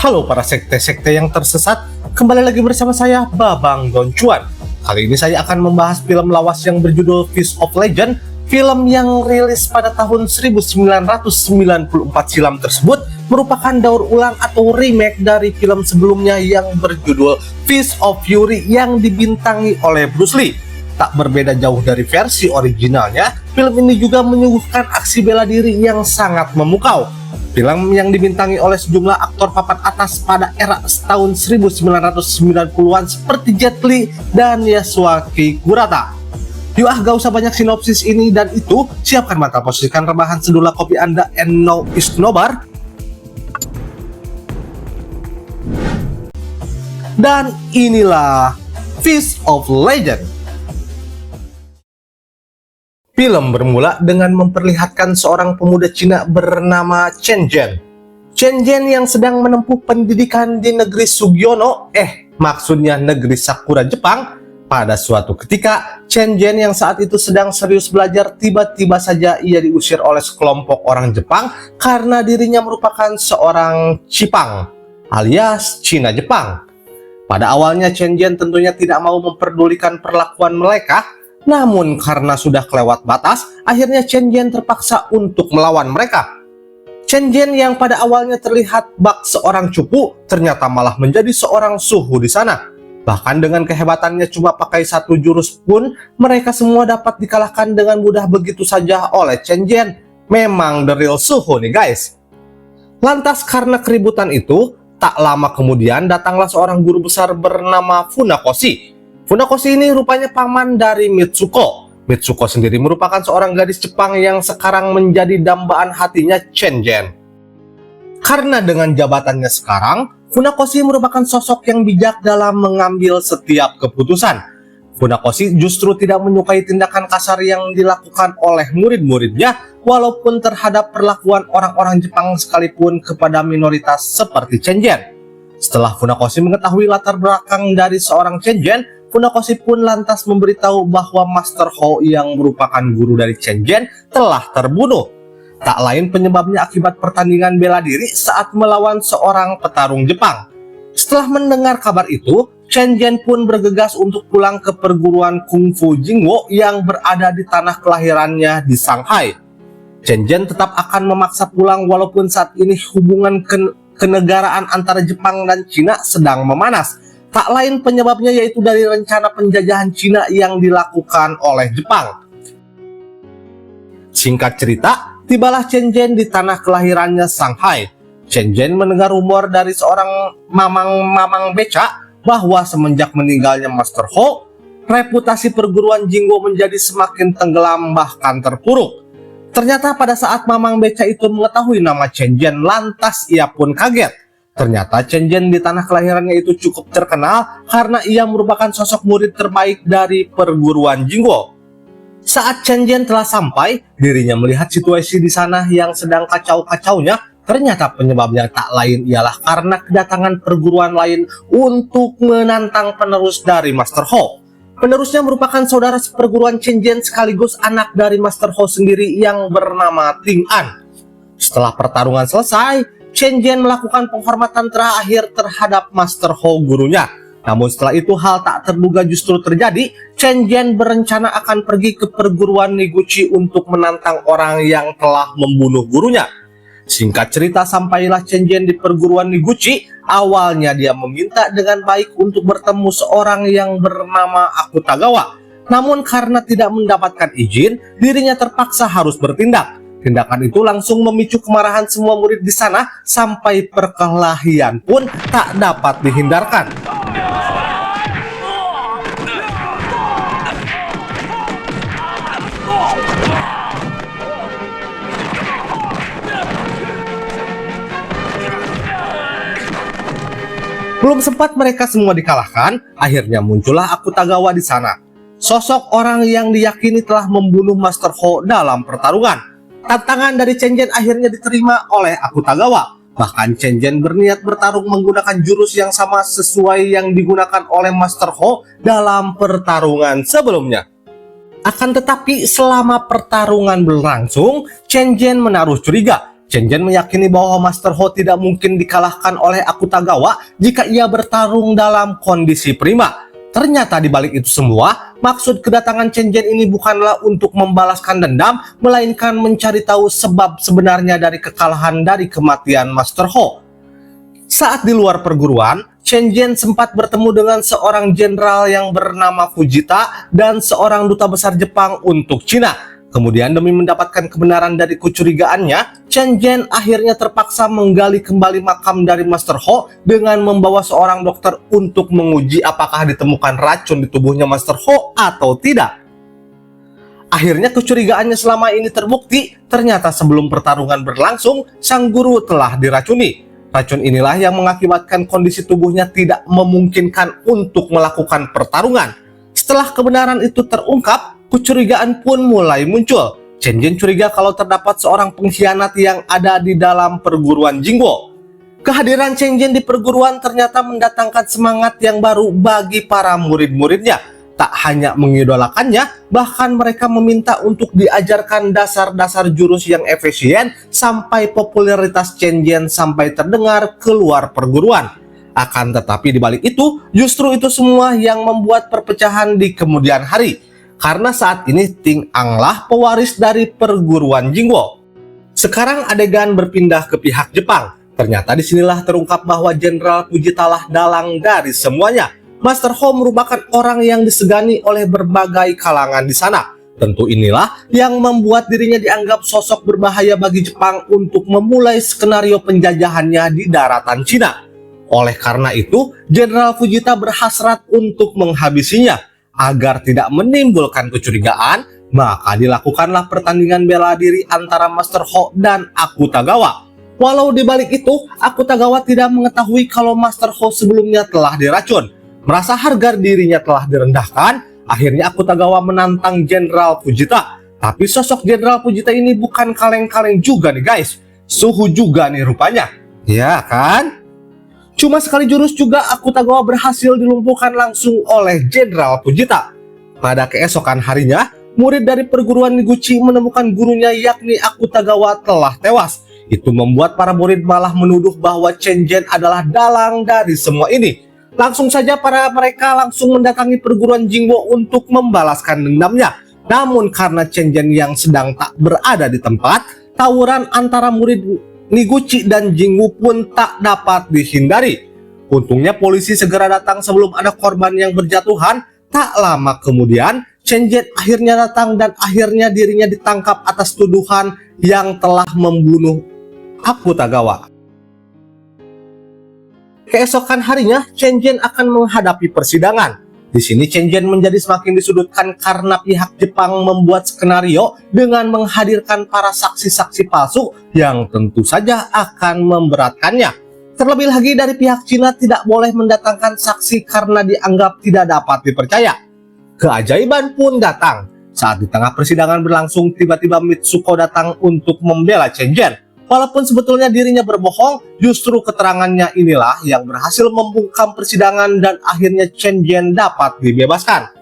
Halo para sekte-sekte yang tersesat, kembali lagi bersama saya Babang Don Cuan. Kali ini saya akan membahas film lawas yang berjudul Fist of Legend. Film yang rilis pada tahun 1994 silam tersebut merupakan daur ulang atau remake dari film sebelumnya yang berjudul Fist of Fury yang dibintangi oleh Bruce Lee. Tak berbeda jauh dari versi originalnya, film ini juga menyuguhkan aksi bela diri yang sangat memukau. Film yang dibintangi oleh sejumlah aktor papan atas pada era tahun 1990-an seperti Jet Li dan Yasuaki Kurata. Yuk gak usah banyak sinopsis ini dan itu, siapkan mata, posisikan rebahan sedulah kopi Anda, and now is nobar. Dan inilah Fist of Legend. Film bermula dengan memperlihatkan seorang pemuda Cina bernama Chen Zhen. Chen Zhen yang sedang menempuh pendidikan di negeri Sugyono, maksudnya negeri Sakura Jepang. Pada suatu ketika, Chen Zhen yang saat itu sedang serius belajar, tiba-tiba saja ia diusir oleh sekelompok orang Jepang karena dirinya merupakan seorang Cipang, alias Cina Jepang. Pada awalnya Chen Zhen tentunya tidak mau memperdulikan perlakuan mereka, namun karena sudah kelewat batas, akhirnya Chen Zhen terpaksa untuk melawan mereka. Chen Zhen yang pada awalnya terlihat bak seorang cupu, ternyata malah menjadi seorang suhu di sana. Bahkan dengan kehebatannya cuma pakai satu jurus pun, mereka semua dapat dikalahkan dengan mudah begitu saja oleh Chen Zhen. Memang the real suhu nih guys. Lantas karena keributan itu, tak lama kemudian datanglah seorang guru besar bernama Funakoshi. Funakoshi ini rupanya paman dari Mitsuko. Mitsuko sendiri merupakan seorang gadis Jepang yang sekarang menjadi dambaan hatinya Chen Zhen. Karena dengan jabatannya sekarang, Funakoshi merupakan sosok yang bijak dalam mengambil setiap keputusan. Funakoshi justru tidak menyukai tindakan kasar yang dilakukan oleh murid-muridnya, walaupun terhadap perlakuan orang-orang Jepang sekalipun kepada minoritas seperti Chen Zhen. Setelah Funakoshi mengetahui latar belakang dari seorang Chen Zhen, Funakoshi pun lantas memberitahu bahwa Master Ho yang merupakan guru dari Chen Zhen telah terbunuh. Tak lain penyebabnya akibat pertandingan bela diri saat melawan seorang petarung Jepang. Setelah mendengar kabar itu, Chen Zhen pun bergegas untuk pulang ke perguruan kungfu Jingwo yang berada di tanah kelahirannya di Shanghai. Chen Zhen tetap akan memaksa pulang walaupun saat ini hubungan kenegaraan antara Jepang dan Cina sedang memanas. Tak lain penyebabnya yaitu dari rencana penjajahan Cina yang dilakukan oleh Jepang. Singkat cerita, tibalah Chen Zhen di tanah kelahirannya Shanghai. Chen Zhen mendengar rumor dari seorang mamang beca bahwa semenjak meninggalnya Master Ho, reputasi perguruan Jingwo menjadi semakin tenggelam bahkan terpuruk. Ternyata pada saat mamang beca itu mengetahui nama Chen Zhen, lantas ia pun kaget. Ternyata Chen Zhen di tanah kelahirannya itu cukup terkenal karena ia merupakan sosok murid terbaik dari perguruan Jingwo. Saat Chen Zhen telah sampai, dirinya melihat situasi di sana yang sedang kacau-kacaunya. Ternyata penyebabnya tak lain ialah karena kedatangan perguruan lain untuk menantang penerus dari Master Ho. Penerusnya merupakan saudara seperguruan Chen Zhen sekaligus anak dari Master Ho sendiri yang bernama Ting An. Setelah pertarungan selesai, Chen Zhen melakukan penghormatan terakhir terhadap Master Ho gurunya. Namun setelah itu hal tak terduga justru terjadi. Chen Zhen berencana akan pergi ke perguruan Niguchi untuk menantang orang yang telah membunuh gurunya. Singkat cerita, sampailah Chen Zhen di perguruan Niguchi. Awalnya dia meminta dengan baik untuk bertemu seorang yang bernama Akutagawa. Namun karena tidak mendapatkan izin, dirinya terpaksa harus bertindak. Tindakan itu langsung memicu kemarahan semua murid di sana sampai perkelahian pun tak dapat dihindarkan. Belum sempat mereka semua dikalahkan, akhirnya muncullah Akutagawa di sana. Sosok orang yang diyakini telah membunuh Master Ho dalam pertarungan. Tantangan dari Chen Zhen akhirnya diterima oleh Akutagawa. Bahkan Chen Zhen berniat bertarung menggunakan jurus yang sama sesuai yang digunakan oleh Master Ho dalam pertarungan sebelumnya. Akan tetapi selama pertarungan berlangsung, Chen Zhen menaruh curiga Chen Zhen meyakini bahwa Master Ho tidak mungkin dikalahkan oleh Akutagawa jika ia bertarung dalam kondisi prima. Ternyata di balik itu semua, maksud kedatangan Chen Zhen ini bukanlah untuk membalaskan dendam, melainkan mencari tahu sebab sebenarnya dari kekalahan dari kematian Master Ho. Saat di luar perguruan, Chen Zhen sempat bertemu dengan seorang jenderal yang bernama Fujita dan seorang duta besar Jepang untuk Cina. Kemudian demi mendapatkan kebenaran dari kecurigaannya, Chen Zhen akhirnya terpaksa menggali kembali makam dari Master Ho dengan membawa seorang dokter untuk menguji apakah ditemukan racun di tubuhnya Master Ho atau tidak. Akhirnya kecurigaannya selama ini terbukti, ternyata sebelum pertarungan berlangsung, sang guru telah diracuni. Racun inilah yang mengakibatkan kondisi tubuhnya tidak memungkinkan untuk melakukan pertarungan. Setelah kebenaran itu terungkap, kecurigaan pun mulai muncul. Chen Zhen curiga kalau terdapat seorang pengkhianat yang ada di dalam perguruan Jingguo. Kehadiran Chen Zhen di perguruan ternyata mendatangkan semangat yang baru bagi para murid-muridnya. Tak hanya mengidolakannya, bahkan mereka meminta untuk diajarkan dasar-dasar jurus yang efisien sampai popularitas Chen Zhen sampai terdengar keluar perguruan. Akan tetapi di balik itu, justru itu semua yang membuat perpecahan di kemudian hari. Karena saat ini Ting Ang lah pewaris dari perguruan Jingguo. Sekarang adegan berpindah ke pihak Jepang. Ternyata disinilah terungkap bahwa Jenderal Fujita lah dalang dari semuanya. Master Ho merupakan orang yang disegani oleh berbagai kalangan di sana. Tentu inilah yang membuat dirinya dianggap sosok berbahaya bagi Jepang untuk memulai skenario penjajahannya di daratan Cina. Oleh karena itu, Jenderal Fujita berhasrat untuk menghabisinya. Agar tidak menimbulkan kecurigaan, maka dilakukanlah pertandingan bela diri antara Master Ho dan Akutagawa. Walau di balik itu, Akutagawa tidak mengetahui kalau Master Ho sebelumnya telah diracun. Merasa harga dirinya telah direndahkan, akhirnya Akutagawa menantang Jenderal Fujita. Tapi sosok Jenderal Fujita ini bukan kaleng-kaleng juga nih guys. Suhu juga nih rupanya. Ya kan? Cuma sekali jurus juga Akutagawa berhasil dilumpuhkan langsung oleh Jenderal Fujita. Pada keesokan harinya, murid dari perguruan Niguchi menemukan gurunya yakni Akutagawa telah tewas. Itu membuat para murid malah menuduh bahwa Chen Zhen adalah dalang dari semua ini. Langsung saja mereka langsung mendatangi perguruan Jingguo untuk membalaskan dendamnya. Namun karena Chen Zhen yang sedang tak berada di tempat, tawuran antara murid Niguchi dan Jinggu pun tak dapat dihindari. Untungnya polisi segera datang sebelum ada korban yang berjatuhan. Tak lama kemudian, Chen Zhen akhirnya datang dan akhirnya dirinya ditangkap atas tuduhan yang telah membunuh Akutagawa. Keesokan harinya, Chen Zhen akan menghadapi persidangan. Di sini Chen Zhen menjadi semakin disudutkan karena pihak Jepang membuat skenario dengan menghadirkan para saksi-saksi palsu yang tentu saja akan memberatkannya. Terlebih lagi dari pihak Cina tidak boleh mendatangkan saksi karena dianggap tidak dapat dipercaya. Keajaiban pun datang. Saat di tengah persidangan berlangsung, tiba-tiba Mitsuko datang untuk membela Chen Zhen. Walaupun sebetulnya dirinya berbohong, justru keterangannya inilah yang berhasil membungkam persidangan dan akhirnya Chen Zhen dapat dibebaskan.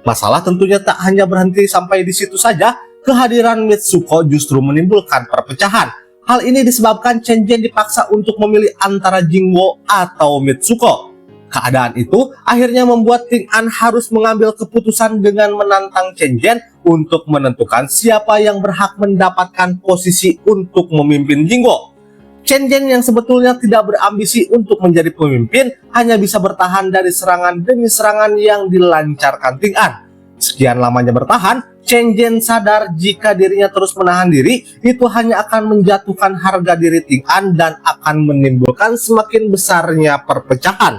Masalah tentunya tak hanya berhenti sampai di situ saja, kehadiran Mitsuko justru menimbulkan perpecahan. Hal ini disebabkan Chen Zhen dipaksa untuk memilih antara Jingguo atau Mitsuko. Keadaan itu akhirnya membuat Ting An harus mengambil keputusan dengan menantang Chen Zhen untuk menentukan siapa yang berhak mendapatkan posisi untuk memimpin Jingguo. Chen Zhen yang sebetulnya tidak berambisi untuk menjadi pemimpin hanya bisa bertahan dari serangan demi serangan yang dilancarkan Ting An. Sekian lamanya bertahan, Chen Zhen sadar jika dirinya terus menahan diri itu hanya akan menjatuhkan harga diri Ting An dan akan menimbulkan semakin besarnya perpecahan.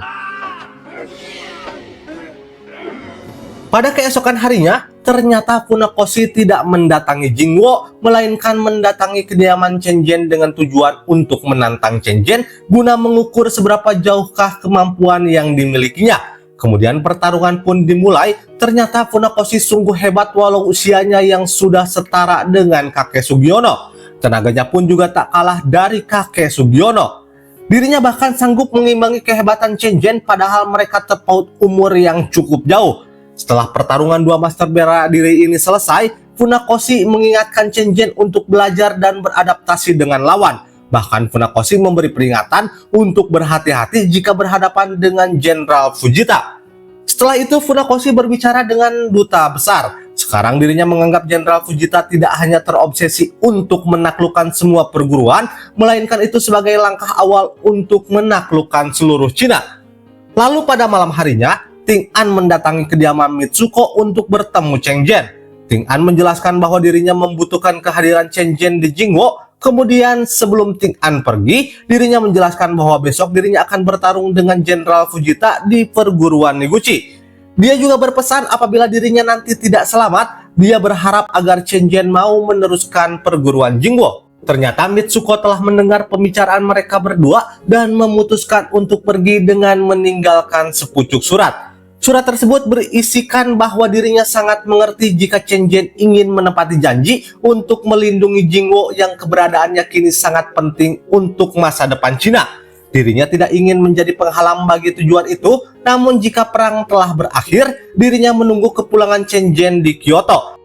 Pada keesokan harinya, ternyata Funakoshi tidak mendatangi Jingguo, melainkan mendatangi kediaman Chen Zhen dengan tujuan untuk menantang Chen Zhen guna mengukur seberapa jauhkah kemampuan yang dimilikinya. Kemudian pertarungan pun dimulai. Ternyata Funakoshi sungguh hebat walau usianya yang sudah setara dengan kakek Sugiono. Tenaganya pun juga tak kalah dari kakek Sugiono. Dirinya bahkan sanggup mengimbangi kehebatan Chen Zhen padahal mereka terpaut umur yang cukup jauh. Setelah pertarungan dua master bela diri ini selesai, Funakoshi mengingatkan Chen Zhen untuk belajar dan beradaptasi dengan lawan. Bahkan Funakoshi memberi peringatan untuk berhati-hati jika berhadapan dengan Jenderal Fujita. Setelah itu Funakoshi berbicara dengan duta besar. Sekarang dirinya menganggap Jenderal Fujita tidak hanya terobsesi untuk menaklukkan semua perguruan, melainkan itu sebagai langkah awal untuk menaklukkan seluruh Cina. Lalu pada malam harinya, Ting An mendatangi kediaman Mitsuko untuk bertemu Chen Zhen. Ting An menjelaskan bahwa dirinya membutuhkan kehadiran Chen Zhen di Jingwo. Kemudian sebelum Ting An pergi, dirinya menjelaskan bahwa besok dirinya akan bertarung dengan Jenderal Fujita di perguruan Niguchi. Dia juga berpesan apabila dirinya nanti tidak selamat, dia berharap agar Chen Zhen mau meneruskan perguruan Jingwo. Ternyata Mitsuko telah mendengar pembicaraan mereka berdua dan memutuskan untuk pergi dengan meninggalkan sepucuk surat. Surat tersebut berisikan bahwa dirinya sangat mengerti jika Chen Zhen ingin menepati janji untuk melindungi Jingwo yang keberadaannya kini sangat penting untuk masa depan Cina. Dirinya tidak ingin menjadi penghalang bagi tujuan itu, namun jika perang telah berakhir, dirinya menunggu kepulangan Chen Zhen di Kyoto.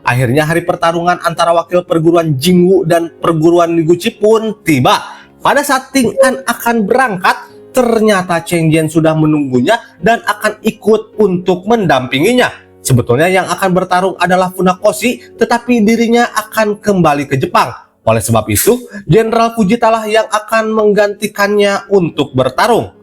Akhirnya hari pertarungan antara wakil perguruan Jingwu dan perguruan Niguchi pun tiba. Pada saat Ting An akan berangkat, ternyata Chen Zhen sudah menunggunya dan akan ikut untuk mendampinginya. Sebetulnya yang akan bertarung adalah Funakoshi, tetapi dirinya akan kembali ke Jepang. Oleh sebab itu, Jenderal Fujita lah yang akan menggantikannya untuk bertarung.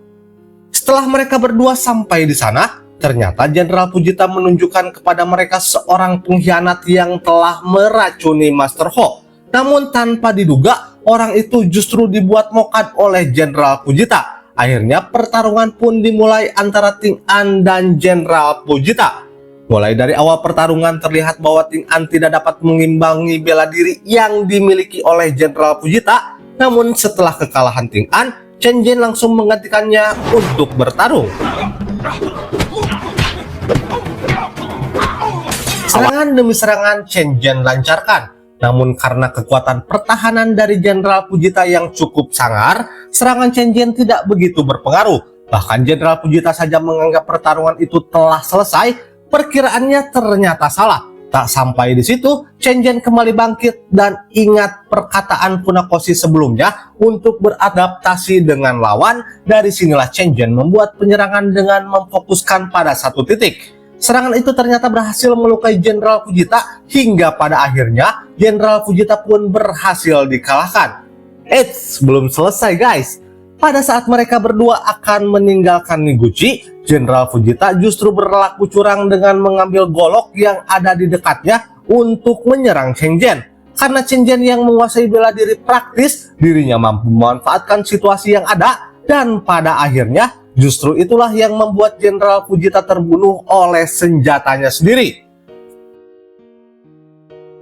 Setelah mereka berdua sampai di sana, ternyata Jenderal Fujita menunjukkan kepada mereka seorang pengkhianat yang telah meracuni Master Ho. Namun tanpa diduga, orang itu justru dibuat mokad oleh Jenderal Fujita. Akhirnya pertarungan pun dimulai antara Ting An dan Jenderal Fujita. Mulai dari awal pertarungan terlihat bahwa Ting An tidak dapat mengimbangi bela diri yang dimiliki oleh Jenderal Fujita. Namun setelah kekalahan Ting An, Chen Zhen langsung menggantikannya untuk bertarung. Serangan demi serangan Chen Zhen lancarkan. Namun karena kekuatan pertahanan dari Jenderal Fujita yang cukup sangar, serangan Chen Zhen tidak begitu berpengaruh. Bahkan Jenderal Fujita saja menganggap pertarungan itu telah selesai, perkiraannya ternyata salah. Tak sampai di situ, Chen Zhen kembali bangkit dan ingat perkataan Funakoshi sebelumnya untuk beradaptasi dengan lawan. Dari sinilah Chen Zhen membuat penyerangan dengan memfokuskan pada satu titik. Serangan itu ternyata berhasil melukai Jenderal Fujita hingga pada akhirnya Jenderal Fujita pun berhasil dikalahkan. Eits, belum selesai guys. Pada saat mereka berdua akan meninggalkan Niguchi, Jenderal Fujita justru berlaku curang dengan mengambil golok yang ada di dekatnya untuk menyerang Chen Zhen. Karena Chen Zhen yang menguasai bela diri praktis, dirinya mampu memanfaatkan situasi yang ada dan pada akhirnya justru itulah yang membuat Jenderal Fujita terbunuh oleh senjatanya sendiri.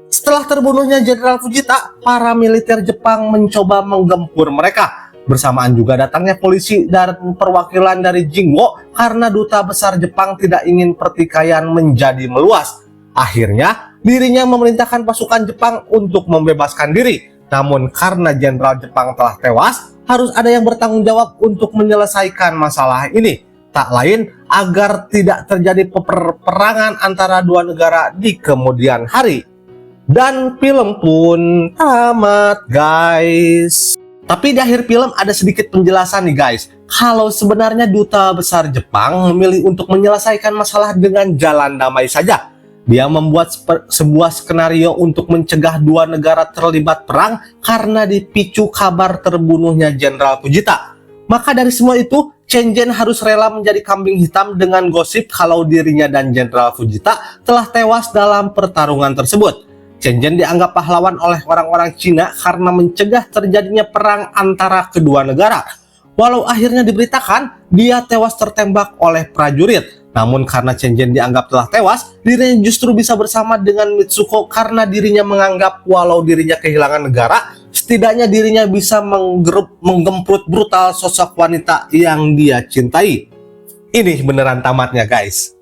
Setelah terbunuhnya Jenderal Fujita, para militer Jepang mencoba menggempur mereka. Bersamaan juga datangnya polisi dan perwakilan dari Jingwo karena duta besar Jepang tidak ingin pertikaian menjadi meluas. Akhirnya, dirinya memerintahkan pasukan Jepang untuk membebaskan diri. Namun karena Jenderal Jepang telah tewas, harus ada yang bertanggung jawab untuk menyelesaikan masalah ini. Tak lain agar tidak terjadi peperangan antara dua negara di kemudian hari. Dan film pun tamat guys. Tapi di akhir film ada sedikit penjelasan nih guys. Kalau sebenarnya duta besar Jepang memilih untuk menyelesaikan masalah dengan jalan damai saja. Dia membuat sebuah skenario untuk mencegah dua negara terlibat perang karena dipicu kabar terbunuhnya Jenderal Fujita. Maka dari semua itu, Chen Zhen harus rela menjadi kambing hitam dengan gosip kalau dirinya dan Jenderal Fujita telah tewas dalam pertarungan tersebut. Chen Zhen dianggap pahlawan oleh orang-orang Cina karena mencegah terjadinya perang antara kedua negara. Walau akhirnya diberitakan dia tewas tertembak oleh prajurit. Namun karena Chen Zhen dianggap telah tewas, dirinya justru bisa bersama dengan Mitsuko karena dirinya menganggap walau dirinya kehilangan negara, setidaknya dirinya bisa menggemprut brutal sosok wanita yang dia cintai. Ini beneran tamatnya guys.